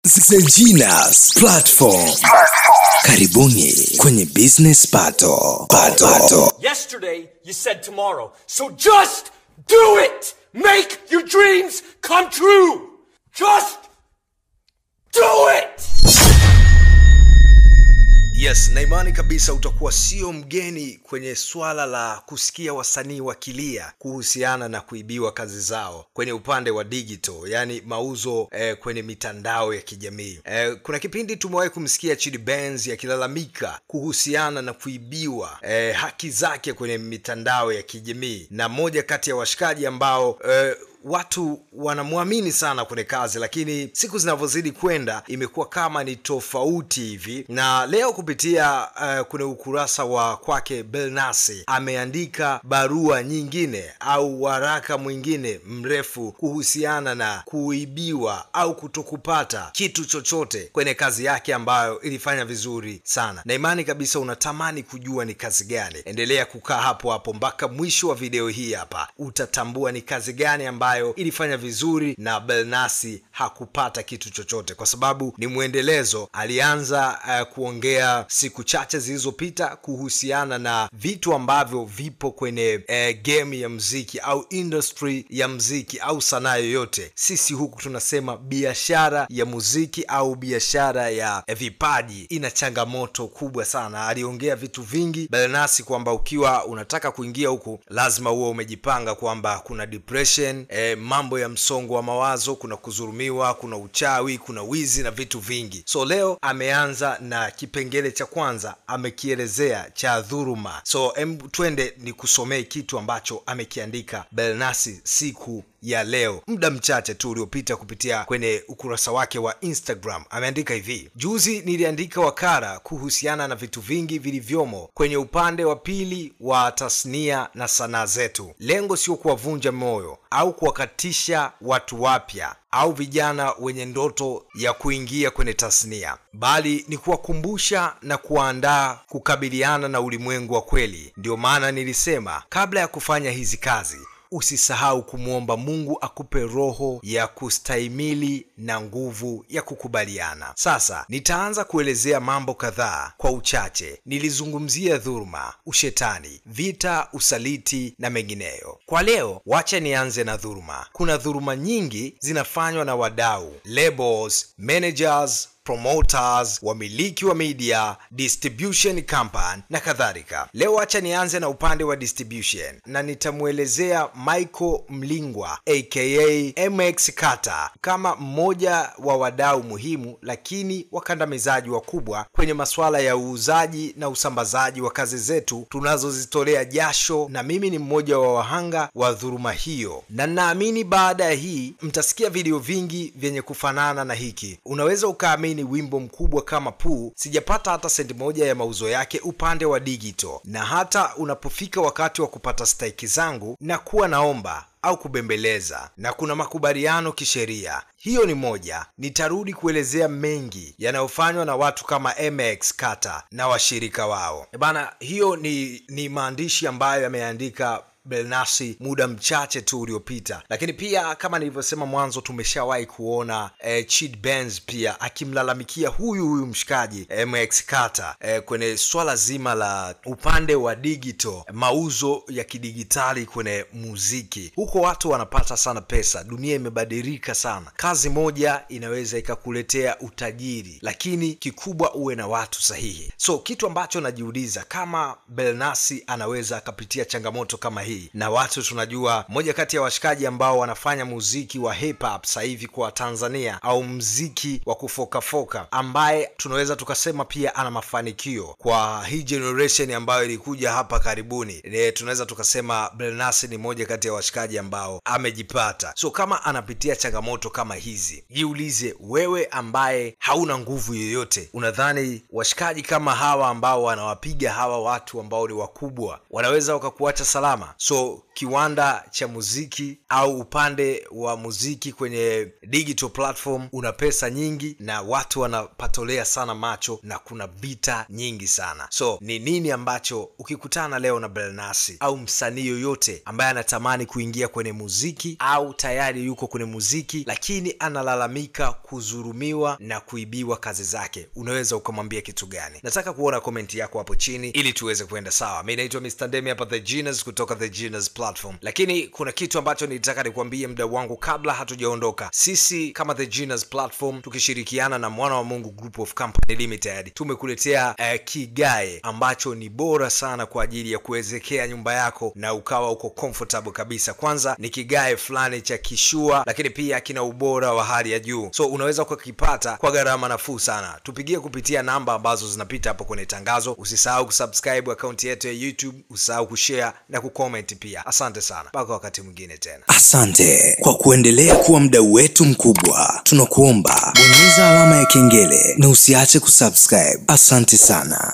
Zejinas Platform. Karibuni kwenye Business Battle. Yesterday you said tomorrow, so just do it. Make your dreams come true. Just do it. Yes, na imani kabisa utakuwa sio mgeni kwenye swala la kusikia wasanii wakilia kuhusiana na kuibiwa kazi zao kwenye upande wa digital, yani mauzo kwenye mitandao ya kijamii. Kuna kipindi tumewahi kumsikia Chidi Benz akilalamika kuhusiana na kuibiwa haki zake kwenye mitandao ya kijamii, na moja kati ya washikaji ambao watu wanamwamini sana kwenye kazi, lakini siku zinavyozidi kwenda imekuwa kama ni tofauti hivi. Na leo kupitia kwenye ukurasa wa kwake Belnasi ameandika barua nyingine au waraka mwingine mrefu kuhusiana na kuibiwa au kutokupata kitu chochote kwenye kazi yake ambayo ilifanya vizuri sana. Na imani kabisa unatamani kujua ni kazi gani. Endelea kukaa hapo mpaka mwisho wa video hii hapa, utatambua ni kazi gani ambayo ilifanya vizuri na Belnasi hakupata kitu chochote, kwa sababu ni muendelezo. Alianza kuongea siku chache zilizopita kuhusiana na vitu ambavyo vipo kwenye game ya muziki au industry ya muziki au sanaa yoyote. Sisi huku tunasema biashara ya muziki au biashara ya vipaji ina changamoto kubwa sana. Aliongea vitu vingi Belnasi kwamba ukiwa unataka kuingia huku lazima uwe umejipanga kwamba kuna depression, mambo ya msongo wa mawazo, kuna kuzurumiwa, kuna uchawi, kuna wizi na vitu vingi. So leo ameanza na kipengele cha kwanza, amekielezea cha dhuruma. So twende ni kusomea kitu ambacho amekiandika Belnasi siku ya leo, muda mchache tu uliopita, kupitia kwenye ukurasa wake wa Instagram. Ameandika hivi: juzi niliandika wakara kuhusiana na vitu vingi vilivyomo kwenye upande wa pili wa tasnia na sanaa zetu. Lengo sio kuwavunja moyo au kuwakatisha watu wapya au vijana wenye ndoto ya kuingia kwenye tasnia, bali ni kuwakumbusha na kuandaa kukabiliana na ulimwengu wa kweli. Ndio maana nilisema kabla ya kufanya hizi kazi usisahau kumuomba Mungu akupe roho ya kustahimili na nguvu ya kukubaliana. Sasa nitaanza kuelezea mambo kadhaa kwa uchache. Nilizungumzia dhuluma, ushetani, vita, usaliti na mengineyo. Kwa leo wacha nianze na dhuluma. Kuna dhuluma nyingi zinafanywa na wadau, labels, managers, promoters, wamiliki wa media, distribution company na kadhalika. Leo acha nianze na upande wa distribution, na nitamuelezea Michael Mlingwa aka MX Carter kama mmoja wa wadau muhimu lakini wakandamizaji wakubwa kwenye masuala ya uuzaji na usambazaji wa kazi zetu tunazozitolea jasho, na mimi ni mmoja wa wahanga wa dhuluma hiyo. Na naamini baada ya hii mtasikia video vingi vyenye kufanana na hiki. Unaweza ukaamini ni wimbo mkubwa kama Poo sijapata hata senti moja ya mauzo yake upande wa digital, na hata unapofika wakati wa kupata stake zangu na kuwa naomba au kubembeleza, na kuna makubaliano kisheria. Hiyo ni moja. Nitarudi kuelezea mengi yanayofanywa na watu kama MX Carter na washirika wao. Bana, hiyo ni maandishi ambayo yameandika Belnasi muda mchache tu uliopita. Lakini pia kama nilivyosema mwanzo, tumeshawahi kuona Chidi Benz pia akimlalamikia huyu mshikaji MX Carter kwenye swala zima la upande wa digital, mauzo ya kidigitali kwenye muziki. Huko watu wanapata sana pesa, dunia imebadilika sana. Kazi moja inaweza ikakuletea utajiri, lakini kikubwa uwe na watu sahihi. So kitu ambacho najiuliza, kama Belnasi anaweza akapitia changamoto kama hii, na watu tunajua moja kati ya washikaji ambao wanafanya muziki wa hip hop sasa hivi kwa Tanzania, au muziki wa kufoka ambaye tunaweza tukasema pia ana mafanikio kwa hii generation ambayo ilikuja hapa karibuni, tunaweza tukasema Belnasi ni moja kati ya washikaji ambao amejipata. So kama anapitia changamoto kama hizi, jiulize wewe ambaye hauna nguvu yoyote, unadhani washikaji kama hawa ambao wanawapiga hawa watu ambao ni wakubwa wanaweza wakakuacha salama? So kiwanda cha muziki au upande wa muziki kwenye digital platform una pesa nyingi na watu wanapatolea sana macho na kuna vita nyingi sana. So ni nini ambacho ukikutana leo na Billnass au msanii yoyote ambaye anatamani kuingia kwenye muziki au tayari yuko kwenye muziki lakini analalamika kuzurumiwa na kuibiwa kazi zake, unaweza ukamwambia kitu gani? Nataka kuona comment yako hapo chini ili tuweze kwenda sawa. Mimi naitwa Mr. Ndemi hapa The Genius kutoka The Genius Platform. Lakini kuna kitu ambacho nilitaka nikwambie mda wangu kabla hatujaondoka. Sisi kama The Genius Platform tukishirikiana na Mwana wa Mungu Group of Company Limited tumekuletea kigae ambacho ni bora sana kwa ajili ya kuwezekea nyumba yako na ukawa uko comfortable kabisa. Kwanza ni kigae fulani cha kishua, lakini pia kina ubora wa hali ya juu. So unaweza kukipata kwa gharama nafuu sana. Tupigie kupitia namba ambazo zinapita hapo kwenye tangazo. Usisahau kusubscribe account yetu ya YouTube, usisahau kushare na kucomment pia. Asante sana. Mpaka wakati mwingine tena. Asante kwa kuendelea kuwa mdau wetu mkubwa. Tunakuomba bonyeza alama ya kengele na usiache kusubscribe. Asante sana.